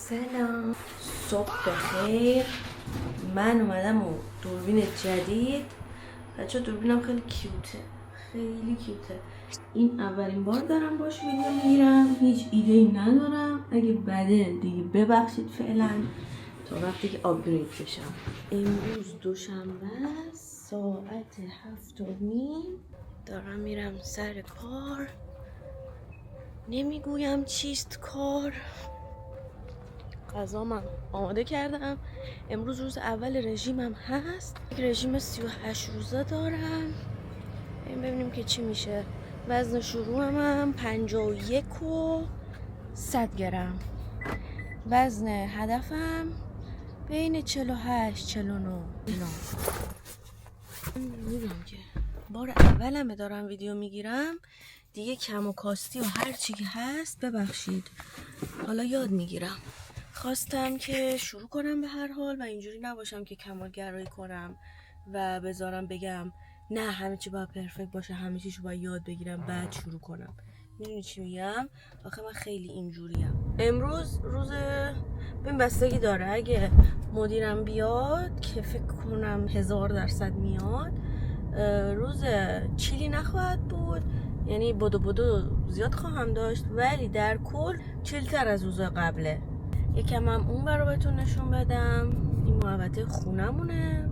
سلام، صبح بخیر. من اومدم و دوربین جدید. بچه دوربینم خیلی کیوته، خیلی کیوته. این اولین بار دارم باش ویدیو میگیرم، هیچ ایده‌ای ندارم. اگه بده دیگه ببخشید فعلا تا وقتی که آپگرید بشم. امروز دوشنبه ساعت 7:30 دارم میرم سر کار. نمیگویم چیست کار. غذامم آماده کردم. امروز روز اول رژیمم هست. رژیم 38 روزه دارم. ببینیم که چی میشه. وزن شروعم 51 و 100 گرم. وزن هدفم بین 48 49 اینا. میگم که بار اولمه دارم ویدیو میگیرم دیگه، کم و کاستی و هر چی که هست ببخشید. حالا یاد میگیرم. خواستم که شروع کنم به هر حال و اینجوری نباشم که کمالگرایی کنم و بذارم بگم نه همه چی باید پرفکت باشه، همه چیشو باید یاد بگیرم بعد شروع کنم. میدونی چی میگم؟ آخه من خیلی اینجوریم. امروز روز ببین بستگی داره. اگه مدیرم بیاد که فکر کنم 1000% میاد، روز چیلی نخواهد بود، یعنی بدو زیاد خواهم داشت، ولی در کل چیلتر از روز قبله. یکم هم اون برا بهتون نشون بدم. این محوطه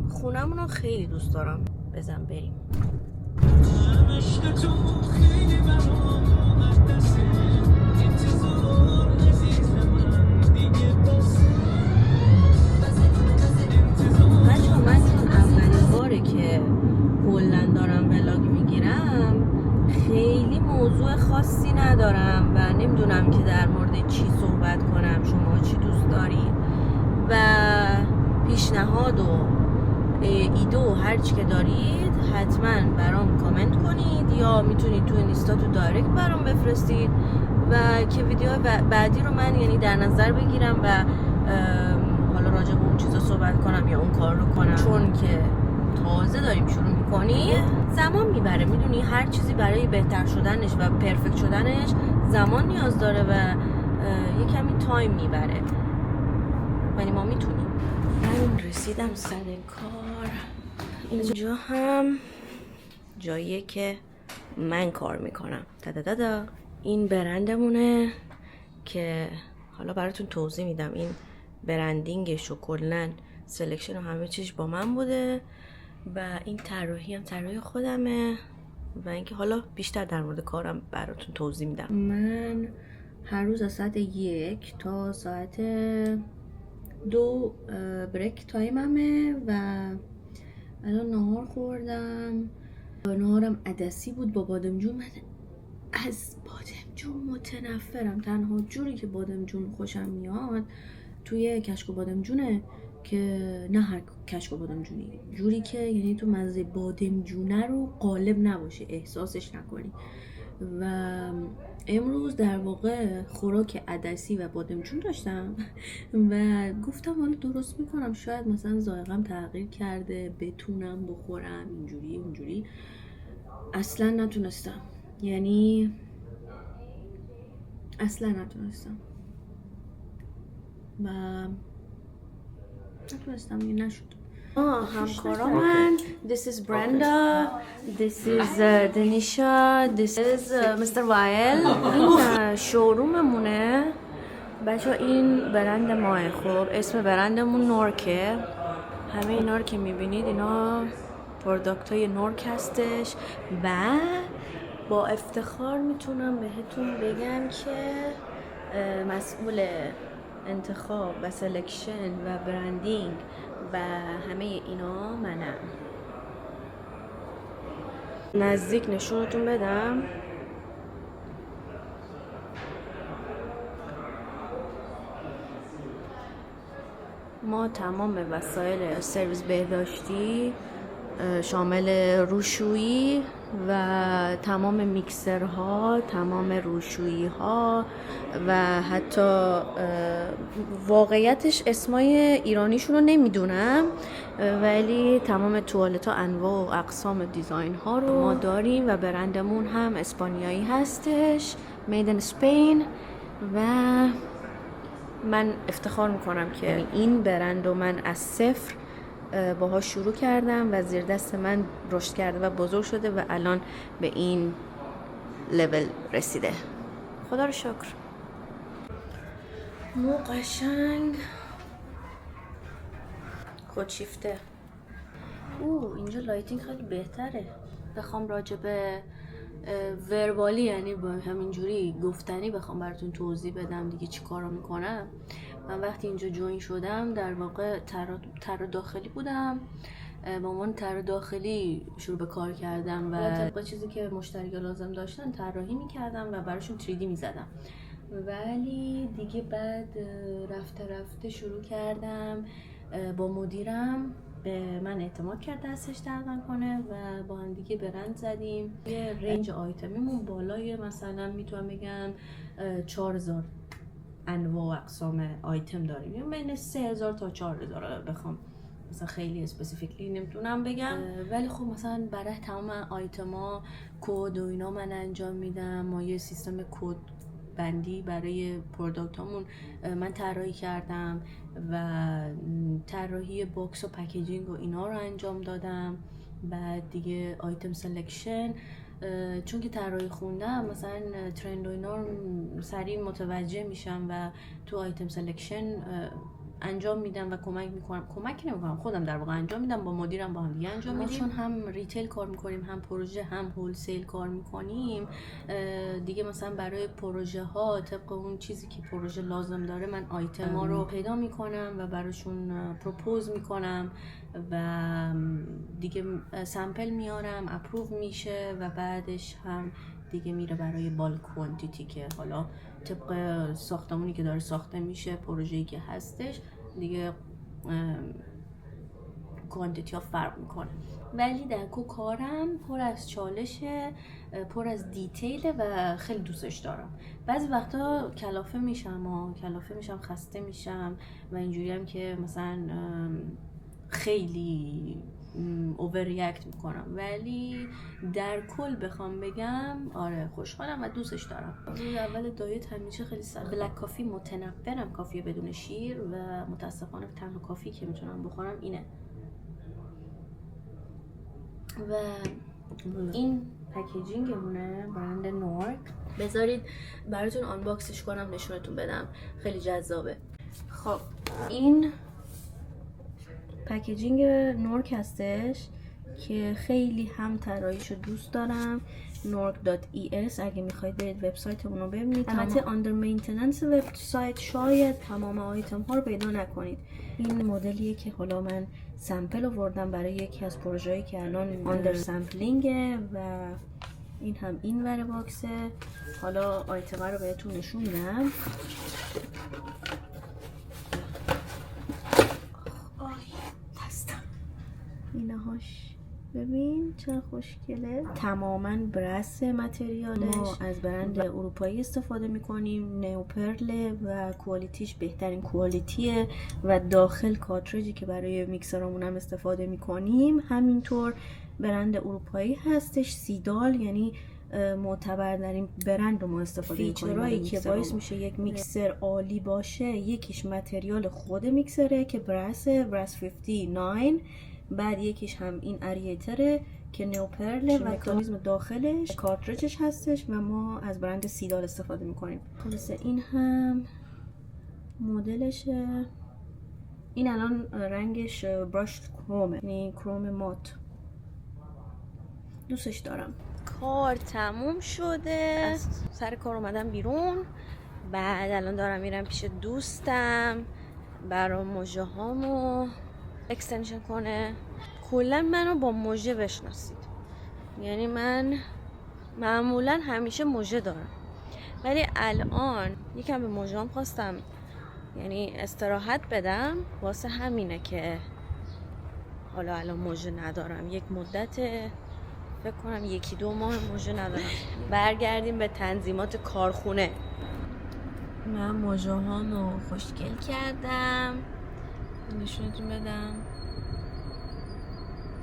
خونمونو خیلی دوست دارم. بزن بریم. بچه من چون اولین باره که کلن دارم ولاگ میگیرم، خیلی موضوع خاصی ندارم و نمیدونم که در مورد چی صحبت کنم. شما چی دوست دارید و پیشنهاد و ایده و هر چی که دارید حتما برام کامنت کنید، یا میتونید تو اینستا تو دایرکت برام بفرستید و که ویدیو بعدی رو من یعنی در نظر بگیرم و حالا راجع به اون چیزا صحبت کنم یا اون کار رو کنم. چون که تازه داریم شروع میکنیم، زمان میبره. میدونی هر چیزی برای بهتر شدنش و پرفکت شدنش زمان نیاز داره و یه کمی تایم میبره، ولی ما میتونیم. من رسیدم سر کار. اینجا هم جاییه که من کار میکنم. دادا این برندمونه که حالا براتون توضیح میدم. این برندینگش و کلن سلکشن و همه چیز با من بوده و این طراحی هم طراحی خودمه و اینکه حالا بیشتر در مورد کارم براتون توضیح میدم. من هر روز از ساعت 1 تا ساعت 2 بریک تایممه و الان نهار خوردم. نهارم عدسی بود با بادمجون. من از بادمجون متنفرم. تنها جوری که بادمجون خوشم میاد توی کشک و بادمجونه، که نه هر کشک و بادمجونی، جوری که یعنی تو مزه بادمجونه رو غالب نباشه، احساسش نکنی. و امروز در واقع خوراک عدسی و بادمجون داشتم و گفتم حالا درست میکنم، شاید مثلا ذائقه‌ام تغییر کرده بتونم بخورم اینجوری اونجوری. اصلا نتونستم، یعنی اصلا نتونستم و نتونستم، یه نشد. همکارا من this is Brenda, this is Denisha, this is Mr. Wael. این شوروممونه بچه. این برند ماه. خب اسم برندمون نورکه. همه اینا رو که میبینید اینا پروداکت های نورک هستش و با افتخار میتونم بهتون بگم که مسئول انتخاب و سلکشن و برندینگ و همه اینا منم. نزدیک نشونتون بدم. ما تمام وسایل سرویس بهداشتی شامل روشویی و تمام میکسرها، تمام روشویی ها و حتی واقعیتش اسمای ایرانیشون رو نمیدونم، ولی تمام توالت ها انواع و اقسام دیزاین ها رو ما داریم و برندمون هم اسپانیایی هستش، Made in Spain. و من افتخار میکنم که این برند رو من از صفر باها شروع کردم و زیر دست من رشد کرده و بزرگ شده و الان به این لول رسیده. خدا رو شکر. مو قشنگ خودشیفته. اینجا لایتینگ خیلی بهتره. بخوام راجع به وربالی، یعنی با همینجوری گفتنی بخوام براتون توضیح بدم دیگه چی کارا میکنم. من وقتی اینجا جوین شدم در واقع طراح داخلی بودم، با عنوان طراح داخلی شروع به کار کردم و طبق چیزی که مشتری‌ها لازم داشتن طراحی میکردم و براشون 3D میزدم. ولی دیگه بعد رفته شروع کردم با مدیرم به من اعتماد کرد دستش درد کنه و با هم دیگه برند زدیم. یه رنج آیتمیمون بالای مثلا میتونم بگم 4000 انواع و اقسام آیتم داریم، یعنی بین 3000 تا 4000 بخوام مثلا خیلی اسپسیفیکلی نمیتونم بگم. ولی خب مثلا برای تمام آیتما کد و اینا من انجام میدم. ما یه سیستم کد بندی برای پروداکت هامون من طراحی کردم و طراحی باکس و پکیجینگ و اینا رو انجام دادم. بعد دیگه آیتم سلکشن، چون که طراحی خوندم مثلا ترند و اینا رو سریع متوجه میشم و تو آیتم سلکشن انجام میدم و کمک نمیکنم، خودم در واقع انجام میدم، با مدیرم با هم دیگه انجام میدیم. چون هم ریتیل کار میکنیم، هم پروژه، هم هولسیل کار میکنیم دیگه. مثلا برای پروژه ها طبق اون چیزی که پروژه لازم داره من آیتم ها رو پیدا میکنم و براشون پروپوز میکنم و دیگه سامپل میارم، اپروو میشه و بعدش هم دیگه میره برای بالک کوانتیتی که حالا طبق ساختمونی که داره ساخته میشه، پروژه‌ای که هستش دیگه کوانتیتی ها فرق میکنه. ولی در کارم پر از چالشه، پر از دیتیله و خیلی دوستش دارم. بعضی وقتا کلافه میشم خسته میشم و اینجوری هم که مثلا خیلی اوور ریاکت میکنم، ولی در کل بخوام بگم آره خوشحالم و دوستش دارم. روز اول دایت همیشه خیلی سخت. بلک کافی متنفرم، کافی بدون شیر، و متاسفانه تنها کافی که میتونم بخورم اینه. و این پکیجینگمونه برند نورک. بذارید براتون آنباکسش کنم نشونتون بدم، خیلی جذابه. خب این پکیجینگ نورک هستش که خیلی هم طراحیشو دوست دارم. nork.es اگه میخواید برید وبسایتمون رو ببینید. البته آندر مینتیننس وبسایت شاید تمام آیتم ها رو پیدا نکنید. این مدلیه که حالا من سامپل آوردم برای یکی از پروژه‌ای که الان آندر سامپلینگه و این هم این ور باکسه. حالا آیتم رو بهتون نشون میدم. اینهاش ببین چه خوشگله، تماما برس متریالش. ما از برند اروپایی استفاده میکنیم، نیوپرل و کوالیتیش بهترین کوالیتیه و داخل کارتریجی که برای میکسرامون هم استفاده میکنیم همینطور برند اروپایی هستش. سیدال یعنی معتبرترین برند رو ما استفاده میکنیم. فیچرهایی که باعث میشه یک میکسر عالی باشه، یکیش متریال خود میکسره که برس 59، بعد یکیش هم این اریتره که نیوپرله و مکانیزم داخلش کارتریجش هستش و ما از برند سیدال استفاده میکنیم. خلاصه این هم مدلشه. این الان رنگش براش کرومه، یعنی کروم مات. دوستش دارم. کار تموم شده، از سر کار اومدم بیرون. بعد الان دارم میرم پیش دوستم برای مژه هامو اکستنشن کنه. کلا منو با مژه بشناسید، یعنی من معمولا همیشه مژه دارم، ولی الان یکم به مژه‌ام خواستم یعنی استراحت بدم، واسه همینه که حالا الان مژه ندارم. یک مدت فکر کنم 1-2 ماه مژه ندارم. برگردیم به تنظیمات کارخونه. من مژه هامو خوشگل کردم، نشونتون بدم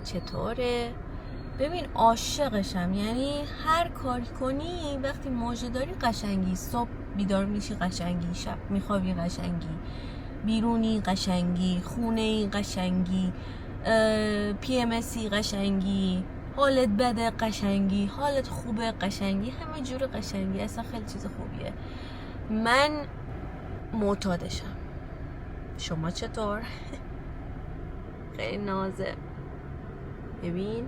چطوره. ببین عاشقشم، یعنی هر کاری کنی وقتی موجه داری قشنگی، صبح بیدار میشی قشنگی، شب میخوابی قشنگی، بیرونی قشنگی، خونه ای قشنگی، PMSی قشنگی، حالت بده قشنگی، حالت خوبه قشنگی، همه جور قشنگی، اصلا خیلی چیز خوبیه. من معتادشم. شما چطور؟ خیلی نازه. ببین